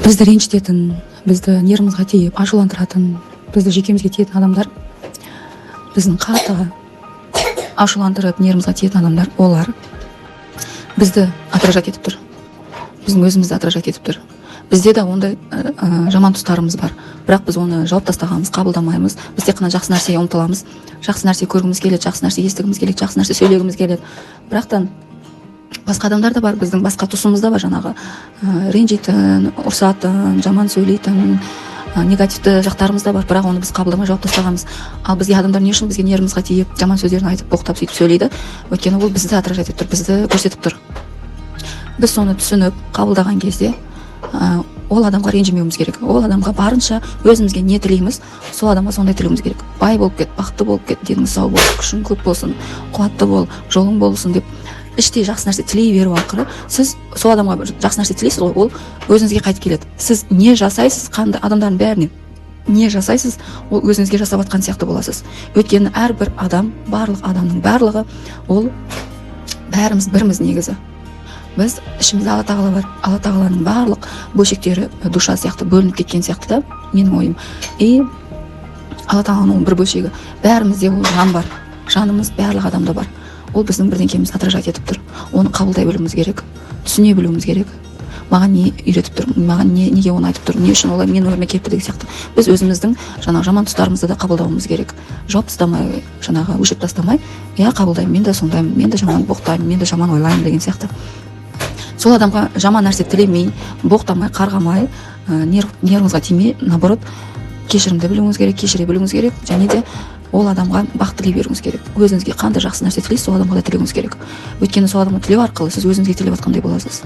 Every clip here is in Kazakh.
бізді ренжітетін, бізді нервімізге тиіп ашуландыратын, бізді жекемізге тиетін адамдар, біздің қатты ашуландырып нервімізге тиетін адамдар, олар бізді отражать етіп тұр, біздің өзімізді отражать етіп тұр. Бізде де ондай жаман тұстарымыз бар, бірақ біз оны жауып тастағанбыз, қабылдамаймыз. Біз тек қана жақсы нәрсеге ұмтыламыз, жақсы нәрсе көргіміз келеді, жақсы нәрсе естігіміз келеді, жақсы нәрсе сөйлегіміз келеді. Бірақтан басқа адамдар да бар, біздің басқа тұсымыз да бар, жаңағы ренжитін, ұрсатын, жаман сөйлейтін, негативті жақтарымыз да бар, бірақ оны біз қабылдамай жауып тастағанбыз. Ал бізге адамдар не үшін бізге нервімізге тиіп, жаман сөздерін айтып, боқтап сөйтіп сөйлейді? Өйткені ол бізді отражать етіп тұр, бізді көрсетіп тұр. Біз соны түсініп қабылдаған кезде ол адамға ренжімеуіміз керек. Ол адамға барынша өзімізге не тілейміз, сол адамға сондай тілеуіміз керек. Бай болып кет, бақытты болып кет, денің сау бол, күшің көп болсын, қуатты бол, жолың болсын деп іштей жақсы нәрсе тілей беру арқылы сіз сол адамға жақсы нәрсе тілейсіз ғой, ол өзіңізге қайтып келеді. Сіз не жасайсыз, қандай адамдардың бәріне не жасайсыз, ол өзіңізге жасап жатқан сияқты боласыз. Өйткені әрбір адам, барлық адамның барлығы, ол бәріміз біріміз негізі. Біз ішімізде Алла Тағала бар. Алла Тағаланың барлық бөлшектері душа сияқты бөлініп кеткен сияқты да, менің ойым. И Алла Тағаланың бір бөлшегі. Бәрімізде ол жан бар. Жанымыз барлық адамда бар. Ол біздің бірдеңкемізді отражать етіп тұр. Оны қабылдай білуіміз керек, түсіне білуіміз керек. Маған не үйретіп тұр, маған неге оны айтып тұр, не үшін олай менің өміріме келіпті деген сияқты. Біз өзіміздің жаңағы жаман тұстарымызды да қабылдауымыз керек. Жауып тастамай, жаңағы өшіріп тастамай, иә қабылдаймын, мен де сондаймын, мен де жаман боқтаймын, мен де жаман ойлаймын деген сияқты. Сол адамға жаман нәрсе тілемей, боқтамай, қарғамай, нервіңізге тимей, наоборот, кешірімді білуіңіз керек, кешіре білуіңіз керек, және де ол адамға бақыт тілей беруіңіз керек. Өзіңізге қандай жақсы нәрсе тілейсіз, сол адамға да тілеуіңіз керек. Өйткені сол адамға тілеу арқылы сіз өзіңізге тілеп жатқандай боласыз.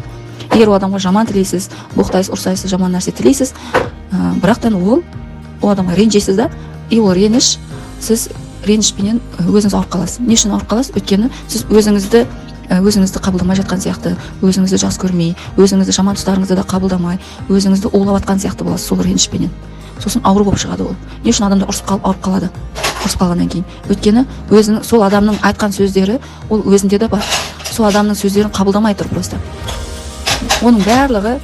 Егер ол адамға жаман тілейсіз, боқтайсыз, ұрсайсыз, жаман нәрсе тілейсіз, бірақтан ол адамға ренжисіз да, и ол реніш, сіз ренішпенен өзіңіз ауырып қаласыз. Не үшін ауырып қаласыз? Өйткені сіз өзіңізді қабылдамай жатқан сияқты, өзіңізді жақсы көрмей, өзіңізді жаман тұстарыңызды да қабылдамай, өзіңізді улап жатқан сияқты боласыз сол ренішпенен. Сосын ауру болып шығады ол. Не үшін адамдар ұрысып қалып ауырып қалады? Ұрысып қалғаннан кейін. Өйткені өзінің сол адамның айтқан сөздері ол өзінде де бар. Сол адамның сөздерін қабылдамай тұр просто. Оның барлығы,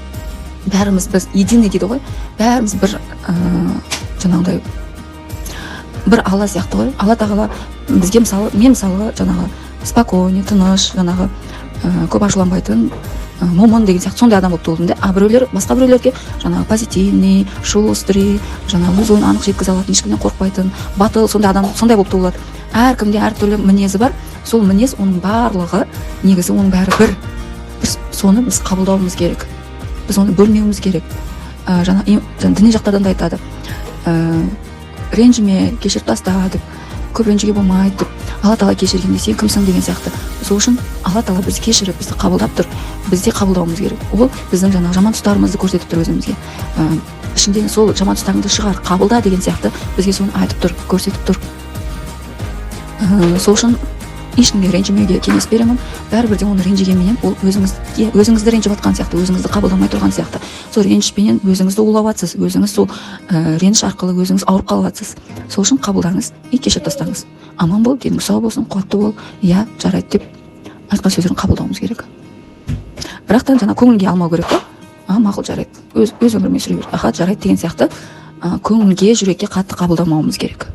бәріміз біз единый дейді ғой. Бәріміз бір жаңағыдай бір Алла сияқты ғой. Алла Тағала бізге мен мысалы жаңағы спокойный, тыныш, жаңағы көп ашуланбайтын, момын деген сияқты сондай адам болып туылдым да. А басқа біреулерге жаңағы позитивный, шустрый, жаңағы өз ойын анық жеткізе алатын, ешкімнен қорықпайтын, батыл, сондай адам сондай болып туылады. Әркімде әртүрлі мінезі бар. Сол мінез, оның барлығы негізі оның бәрі бір. Соны біз қабылдауымыз керек. Біз оны бөлмеуіміз керек. Діни жақтардан да айтады. Ренжіме, кешіріп таста деп, көп ренжуге болмайды деп. Алла Тағала кешіргенде сен кімсің деген сияқты. Сол үшін Алла Тағала бізді кешіріп, бізді қабылдап тұр. Бізде қабылдауымыз керек. Ол біздің жаңағы жаман тұстарымызды көрсетіп тұр өзімізге. Ішіндегі сол жаман тұстарыңды шығар, қабылда деген сияқты бізге соны айтып тұр, көрсетіп тұр. Сол үшін ешкімге ренжімеуге кеңес беремін. Бәрібір де оны ренжігенменен ол өзіңізді ренжіп жатқан сияқты, өзіңізді қабылдамай тұрған сияқты. Сол ренішпенен өзіңізді улап жатсыз, өзіңіз сол реніш арқылы өзіңіз ауырып қалып жатсыз. Сол үшін қабылдаңыз и кешіріп тастаңыз. Аман бол, денің сау болсын, қуатты бол, иә жарайды деп айтқан сөздерін қабылдауымыз керек. Бірақтан жаңа көңілге алмау керек қой. Мақұл жарайды. Өз өміріме сүре бер. Жарайды деген сияқты көңілге, жүрекке қатты қабылдамауымыз керек.